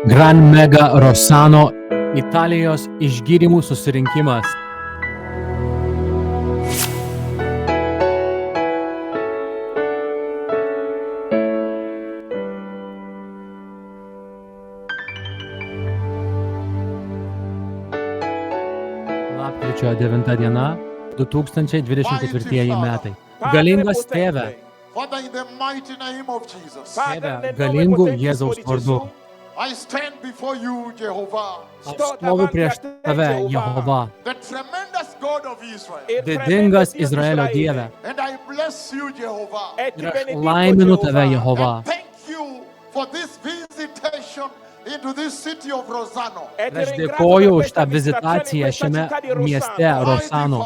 Gran Mega Rossano Italijos išgydymų susirinkimas. Lapkričio 9 diena, 2024 metai. Galingas Tėve, Father, in the mighty name of Jesus, Tėve, galingų Jėzaus vardu. I stand before you, Jehovah, Aš stoviu prieš Tave, Jehova, the tremendous God of Israel, didingas Izraelio Dieve. and I bless you, Jehovah. Ir aš laiminu Tave, Jehova. And thank you for this visitation into this city of Rossano. Ir aš dėkoju už tą vizitaciją šiame mieste Rossano.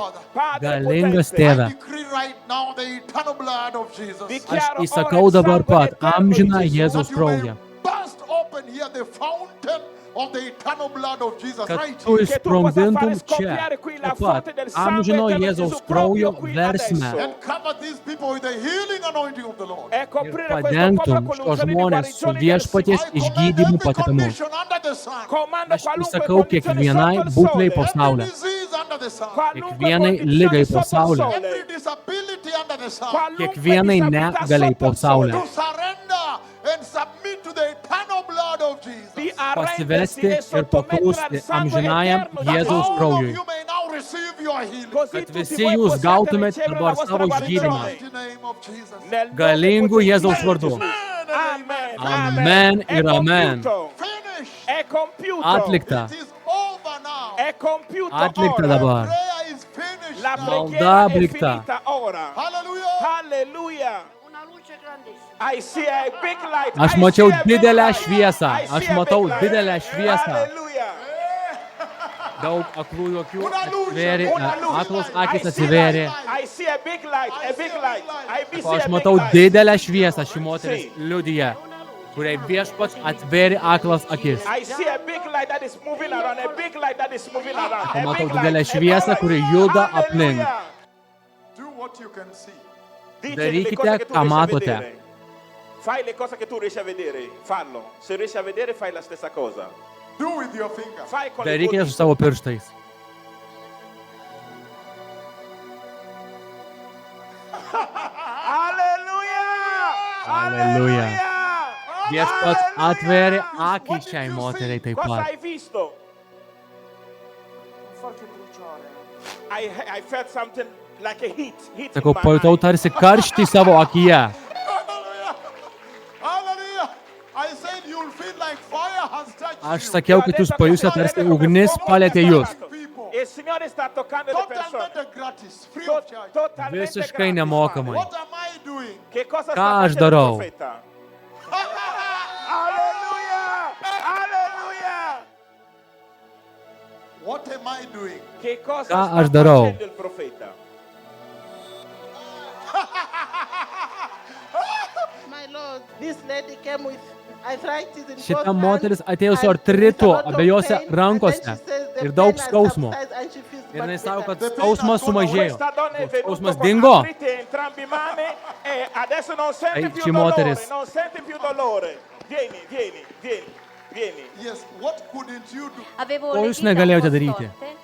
Galingas I Tėve, decree right now the eternal blood of Jesus. aš įsakau dabar pat amžiną Jėzaus That you may kraują, burst open here the fountain of the eternal blood of Jesus kad right tu here. išsprogdintum čia taip pat amžino Jėzaus kraujo versmę And cover these people with the healing anointing of the Lord. ir padengtum šios žmonės su viešpaties I command išgydymu every pakeitimu. condition under the sun, Aš įsakau kiekvienai būklei po every saulę, disease under the sun, kiekvienai lygai po saulę, every disability under the sun, kiekvienai negaliai po saulę, to surrender and submit to the eternal blood of Jesus. pasivesti ir paklusti amžinajam Jėzaus All of kraujui, you may now receive your healing. kad visi jūs gautumėt dabar savo In the išgydymą. mighty name of Jesus. Galingų Jėzaus vardu. Amen. Amen ir amen. Finish. Atlikta. It is over now. Atlikta dabar. Prayer is finished La now. Malda preghiera è atlikta. finita ora. Hallelujah. Hallelujah. Una luce grandissima. I see a big light. Aš I mačiau see a big didelę light. šviesą. I see Aš a matau big light. didelę šviesą. Hallelujah. Daug aklųjų akių Una luce, atsivėrė, una luce. aklos I akis see atsivėrė. light. I see a big light. A big light. I see Sako, aš a big matau light. didelę šviesą, ši moteris liudija, kuriai viešpats atvėrė aklas akis. I see a big light that is moving around. A big light that is moving around. Sako, A matau big didelę light. šviesą, kuri juda aplink. Hallelujah. Do what you can see. Dici Darykite, le cose che tu ką riesci a matote. vedere. Fai le cose che tu riesci a vedere, fallo. Se riesci a vedere, fai la stessa cosa. Do with your finger. Fai con le Darykite tue su savo pirštais. Hallelujah! Hallelujah. Viešpats atvėrė akį šiai moteriai taip Cosa pat. hai visto? Un forte bruciore. I felt something like a heat Sakau, in my pajutau eye. tarsi karštį savo akyje. Hallelujah. Hallelujah. I said you'll feel like fire has touched Aš you. sakiau, kad jūs pajusite tarsi ugnis palėtė jūs. People. Il Signore sta toccando le persone. Totalmente gratis. Free of charge. Totalmente Visiškai gratis. nemokamai. What am I doing? Che cosa Ką sta aš facendo il darau? profeta? Alleluia! Alleluia! What am I doing? Che cosa Ką sta aš darau? facendo il profeta? My Lord, this lady came with arthritis in Šita both moteris hands atėjo su and artritu with a lot of abiejose pain, and then rankose she says the ir daug pain has skausmo. subsided and she feels Ir jinai much sako, better. kad skausmas sumažėjo. Questa donna è venuta Skausmas con dingo. artrite in entrambi i mani e adesso non sente Ehi, più ci dolore, moteris. non sente più dolore. Vieni, vieni, vieni, vieni. Yes, what couldn't you do? Avevo Ko le jūs dita negalėjote un po' daryti? storte,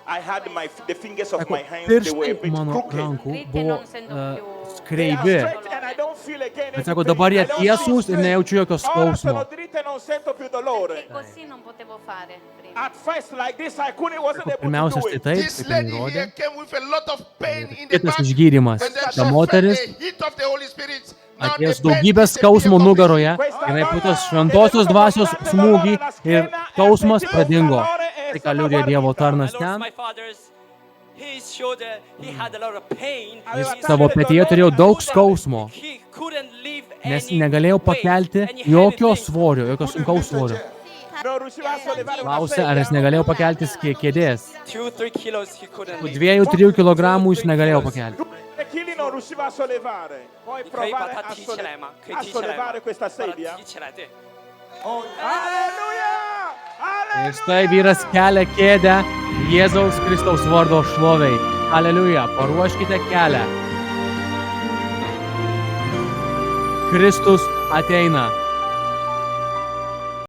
I had the fingers of Sako, my hands, they were a pirštai bit mano crooked. rankų Dritte buvo non sento più. They are skreivi. straight and I don't feel again Bet any sako, pain. dabar jie I don't tiesūs feel ir nejaučiu jokio pain. Ora sono skausmo. dritte e non sento più dolore. Perché così non potevo fare prima. At first like this I wasn't able to Pirmiausia, do štai it. taip, This kaip lady jin rodė. here came with a lot of pain in the Kitas back, išgydymas. and then she Ta felt moteris the heat of the Holy Spirit. Now atėjęs the pain daugybės is a skausmo bit of nugaroje, Questa jinai donna putos è šventosios venuta dvasios con smūgį dolore alla ir schiena, skausmas e pradingo. dolore è Tai ką stata liudija Dievo guarita. tarnas I ten. lost my father's his shoulder. He had a lot of pain. Aveva His- Savo petyje turėjo daug skausmo, He couldn't live nes any negalėjau weight, pakelti any heavy jokio thing. svorio, jokio sunkaus svorio. Non riusciva a sollevare una Klausė, ar jis sedia. negalėjo pakelti kėdės. 2-3 kilos he couldn't Po lift. 2-3 kg jis negalėjo pakelti. 2 chili non riusciva a sollevare. Puoi 你可以把 provare 它 a 提起来吗？可以 a 提起来吗？ sollevare questa 把它 sedia? 提起来，对。 Alleluia! Ir štai vyras kelia kėdę Jėzaus Kristaus vardo šloviai. Aleliuja, paruoškite kelią. Kristus ateina.